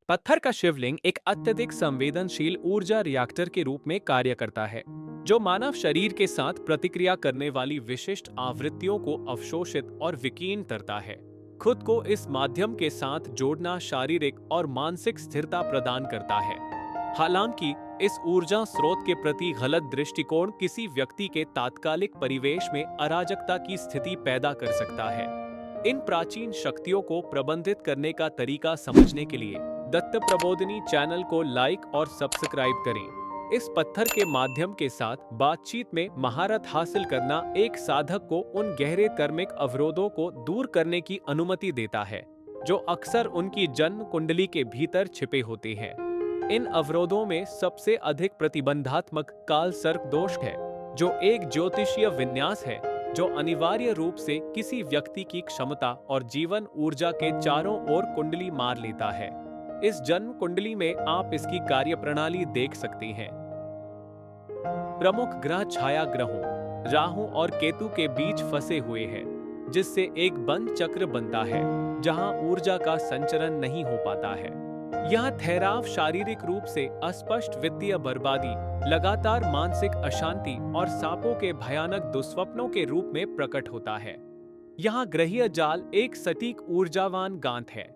पत्थर का शिवलिंग एक अत्यधिक संवेदनशील ऊर्जा रिएक्टर के रूप में कार्य करता है, जो मानव शरीर के साथ प्रतिक्रिया करने वाली विशिष्ट आवृत्तियों को अवशोषित और विकीर्ण करता है। खुद को इस माध्यम के साथ जोड़ना शारीरिक और मानसिक स्थिरता प्रदान करता है। हालांकि इस ऊर्जा स्रोत के प्रति गलत दृष्टिकोण किसी व्यक्ति के तात्कालिक परिवेश में अराजकता की स्थिति पैदा कर सकता है। इन प्राचीन शक्तियों को प्रबंधित करने का तरीका समझने के लिए दत्त प्रबोधिनी चैनल को लाइक और सब्सक्राइब करें। इस पत्थर के माध्यम के साथ बातचीत में महारत हासिल करना एक साधक को उन गहरे कर्मिक अवरोधों को दूर करने की अनुमति देता है, जो अक्सर उनकी जन्म कुंडली के भीतर छिपे होते हैं। इन अवरोधों में सबसे अधिक प्रतिबंधात्मक काल सर्प दोष है, जो एक ज्योतिषीय विन्यास है जो अनिवार्य रूप से किसी व्यक्ति की क्षमता और जीवन ऊर्जा के चारों ओर कुंडली मार लेता है। इस जन्म कुंडली में आप इसकी कार्यप्रणाली देख सकते हैं। प्रमुख ग्रह छाया ग्रहों राहु और केतु के बीच फंसे हुए हैं, जिससे एक बंद चक्र बनता है जहां ऊर्जा का संचरण नहीं हो पाता है। यह ठहराव शारीरिक रूप से अस्पष्ट वित्तीय बर्बादी, लगातार मानसिक अशांति और सांपों के भयानक दुस्वप्नों के रूप में प्रकट होता है। यहाँ ग्रहीय जाल एक सटीक ऊर्जावान गांठ है।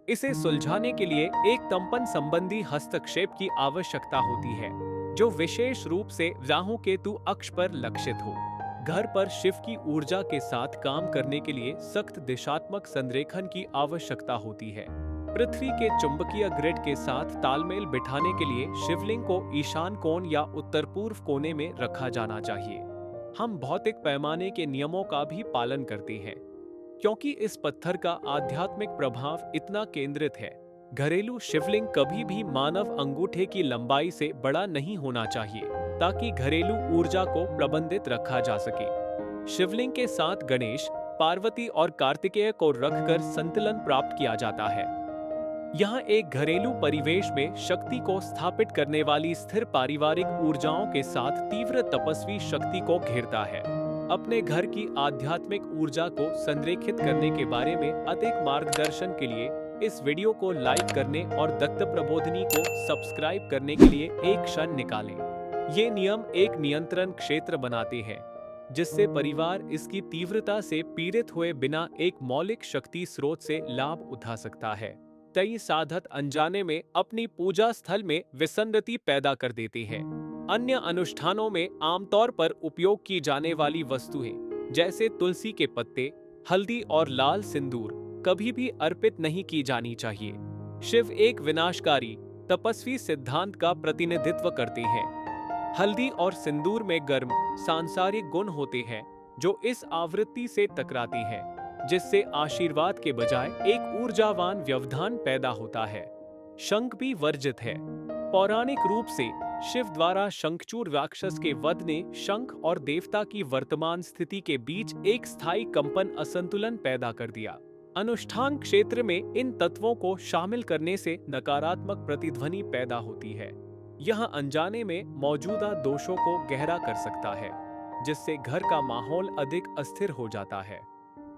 इसे सुलझाने के लिए एक कंपन संबंधी हस्तक्षेप की आवश्यकता होती है, जो विशेष रूप से राहु केतु अक्ष पर लक्षित हो। घर पर शिव की ऊर्जा के साथ काम करने के लिए सख्त दिशात्मक संरेखन की आवश्यकता होती है। पृथ्वी के चुंबकीय ग्रिड के साथ तालमेल बिठाने के लिए शिवलिंग को ईशान कोण या उत्तर पूर्व कोने में रखा जाना चाहिए। हम भौतिक पैमाने के नियमों का भी पालन करते हैं, क्योंकि इस पत्थर का आध्यात्मिक प्रभाव इतना केंद्रित है। घरेलू शिवलिंग कभी भी मानव अंगूठे की लंबाई से बड़ा नहीं होना चाहिए, ताकि घरेलू ऊर्जा को प्रबंधित रखा जा सके। शिवलिंग के साथ गणेश, पार्वती और कार्तिकेय को रखकर संतुलन प्राप्त किया जाता है। यहाँ एक घरेलू परिवेश में शक्ति को स्थापित करने वाली स्थिर पारिवारिक ऊर्जाओं के साथ तीव्र तपस्वी शक्ति को घेरता है। अपने घर की आध्यात्मिक ऊर्जा को संरेखित करने के बारे में अधिक मार्गदर्शन के लिए इस वीडियो को लाइक करने और दत्त प्रबोधिनी को सब्सक्राइब करने के लिए एक क्षण निकालें। ये नियम एक नियंत्रण क्षेत्र बनाते हैं, जिससे परिवार इसकी तीव्रता से पीड़ित हुए बिना एक मौलिक शक्ति स्रोत से लाभ उठा सकता है। कई साधक अनजाने में अपनी पूजा स्थल में विसंगति पैदा कर देते हैं। अन्य अनुष्ठानों में आमतौर पर उपयोग की जाने वाली वस्तुएं जैसे तुलसी के पत्ते, हल्दी और लाल सिंदूर कभी भी अर्पित नहीं की जानी चाहिए। शिव एक विनाशकारी तपस्वी सिद्धांत का प्रतिनिधित्व करते हैं। हल्दी और सिंदूर में गर्म सांसारिक गुण होते हैं, जो इस आवृत्ति से टकराती हैं, जिससे आशीर्वाद के बजाय एक ऊर्जावान व्यवधान पैदा होता है। शंख भी वर्जित है। पौराणिक रूप से शिव द्वारा शंखचूर राक्षस के वध ने शंख और देवता की वर्तमान स्थिति के बीच एक स्थायी कंपन असंतुलन पैदा कर दिया। अनुष्ठान क्षेत्र में इन तत्वों को शामिल करने से नकारात्मक प्रतिध्वनि पैदा होती है। यह अनजाने में मौजूदा दोषों को गहरा कर सकता है, जिससे घर का माहौल अधिक अस्थिर हो जाता है।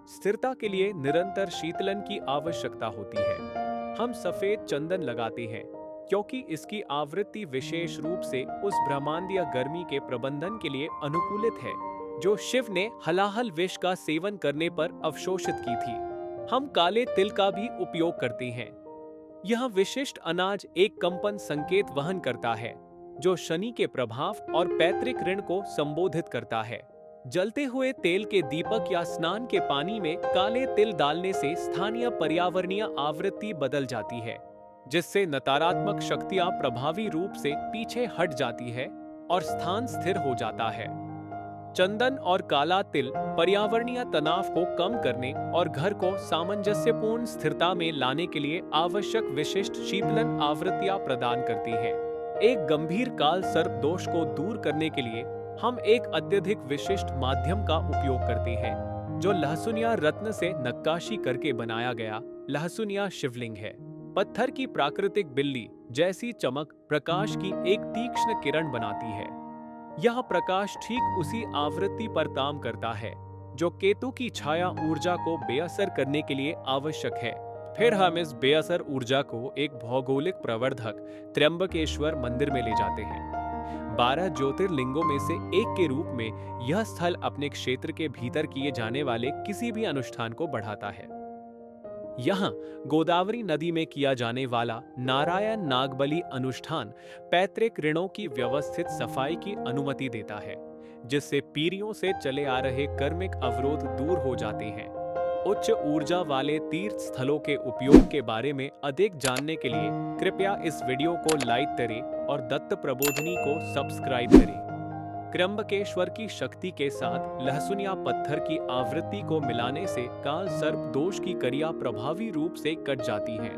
स्थिरता के लिए निरंतर शीतलन की आवश्यकता होती है। हम सफेद चंदन लगाते हैं, क्योंकि इसकी आवृत्ति विशेष रूप से उस ब्रह्मांडीय गर्मी के प्रबंधन के लिए अनुकूलित है, जो शिव ने हलाहल विष का सेवन करने पर अवशोषित की थी। हम काले तिल का भी उपयोग करते हैं। यह विशिष्ट अनाज एक कंपन संकेत वहन करता है, जो शनि के प्रभाव और पैतृक ऋण को संबोधित करता है। जलते हुए तेल के दीपक या स्नान के पानी में काले तिल डालने से स्थानीय पर्यावरणीय आवृत्ति बदल जाती है, जिससे नकारात्मक शक्तियां प्रभावी रूप से पीछे हट जाती है और स्थान स्थिर हो जाता है। चंदन और काला तिल पर्यावरणीय तनाव को कम करने और घर को सामंजस्यपूर्ण स्थिरता में लाने के लिए आवश्यक विशिष्ट शीतलन आवृत्तियां प्रदान करती हैं। एक गंभीर काल सर्प दोष को दूर करने के लिए हम एक अत्यधिक विशिष्ट माध्यम का उपयोग करते हैं, जो लहसुनिया रत्न से नक्काशी करके बनाया गया लहसुनिया शिवलिंग है। पत्थर की प्राकृतिक बिल्ली जैसी चमक प्रकाश की एक तीक्ष्ण किरण बनाती है। यह प्रकाश ठीक उसी आवृत्ति पर काम करता है, जो केतु की छाया ऊर्जा को बेअसर करने के लिए आवश्यक है। फिर हम इस बेअसर ऊर्जा को एक भौगोलिक प्रवर्धक त्र्यंबकेश्वर मंदिर में ले जाते हैं। 12 ज्योतिर्लिंगों में से एक के रूप में यह स्थल अपने क्षेत्र के भीतर किए जाने वाले किसी भी अनुष्ठान को बढ़ाता है। यहाँ गोदावरी नदी में किया जाने वाला नारायण नागबलि अनुष्ठान पैतृक ऋणों की व्यवस्थित सफाई की अनुमति देता है, जिससे पीढ़ियों से चले आ रहे कर्मिक अवरोध दूर हो जाते हैं। उच्च ऊर्जा वाले तीर्थ स्थलों के उपयोग के बारे में अधिक जानने के लिए कृपया इस वीडियो को लाइक करें और दत्त प्रबोधिनी को सब्सक्राइब करें। त्र्यंबकेश्वर की शक्ति के साथ लहसुन या पत्थर की आवृत्ति को मिलाने से काल सर्प दोष की क्रिया प्रभावी रूप से कट जाती है।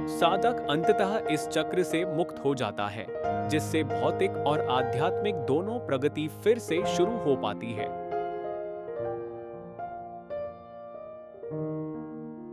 साधक अंततः इस चक्र से मुक्त हो जाता है, जिससे भौतिक और आध्यात्मिक दोनों प्रगति फिर से शुरू हो पाती है।